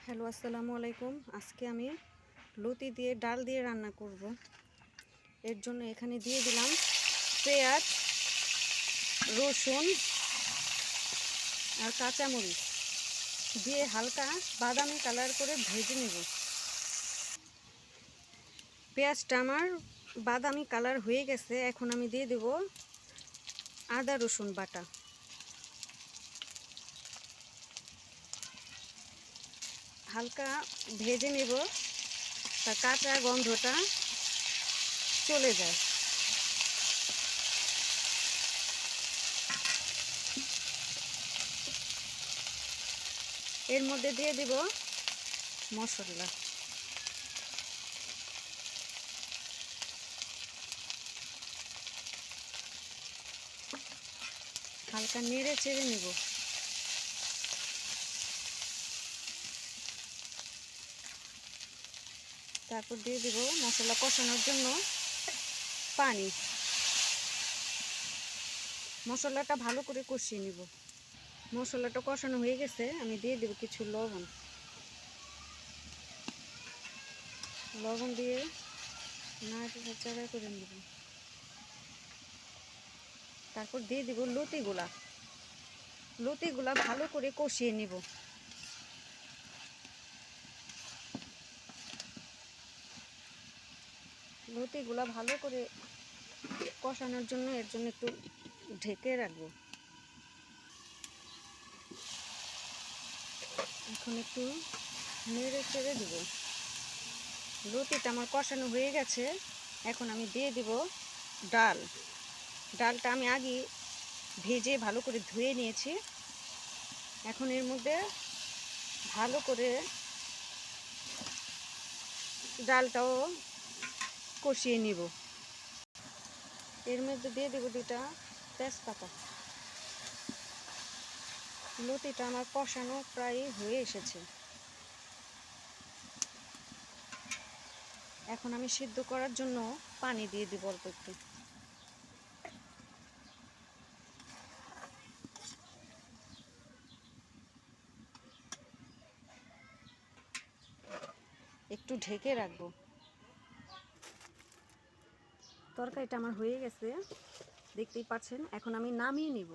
Hello, আসসালামু আলাইকুম। আজকে আমি লতি দিয়ে ডাল দিয়ে রান্না করব। এর জন্য এখানে দিয়ে দিলাম পেঁয়াজ, রসুন আর কাঁচামরিচ দিয়ে হালকা বাদামি কালার করে ভেজে নেব। পেঁয়াজটা আমার বাদামি কালার হয়ে গেছে। এখন আমি দিয়ে দেব আদা রসুন বাটা। হালকা ভেজে নেব, তার কাঁচা গন্ধটা চলে যায়। এর মধ্যে দিয়ে দেব মশলা। হালকা নেড়ে চেড়ে নেব। তারপর দিয়ে দেব মশলা কষানোর জন্য পানি। মশলাটা ভালো করে কষিয়ে নেব। মশলাটা কষানো হয়ে গেছে, আমি দিয়ে দেব কিছু লবণ দিয়ে নাড়াচাড়া করে নেব। তারপর দিয়ে দেব লতিগুলা ভালো করে কষিয়ে নেব। লতিগুলা ভালো করে কষানোর জন্য এর জন্য একটু ঢেকে রাখবো। এখন একটু নেড়ে চেড়ে দেব। লতিটা আমার কষানো হয়ে গেছে। এখন আমি দিয়ে দেব ডালটা আমি আগে ভেজে ভালো করে ধুয়ে নিয়েছি। এখন এর মধ্যে ভালো করে ডালটাও কষিয়ে নিব। এর মধ্যে দিয়ে দেব 2টা তেজপাতা। লতিটা আমার কষানো প্রায় হয়ে এসেছে। এখন আমি সিদ্ধ করার জন্য পানি দিয়ে দেব অল্প একটু। একটু ঢেকে রাখবো। তরকারিটা আমার হয়ে গেছে, দেখতেই পাচ্ছেন। এখন আমি নামিয়ে নিব।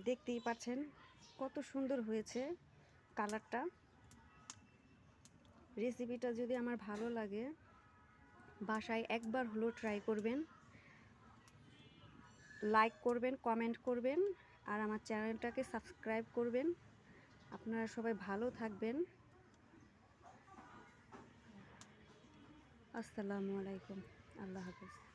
দেখতেই পাচ্ছেন কত সুন্দর হয়েছে কালারটা। রেসিপিটা যদি আমার ভালো লাগে, বাসায় একবার হলো ট্রাই করবেন, লাইক করবেন, কমেন্ট করবেন আর আমার চ্যানেলটাকে সাবস্ক্রাইব করবেন। আপনারা সবাই ভালো থাকবেন। আসসালামু আলাইকুম। আল্লাহ হাফেজ।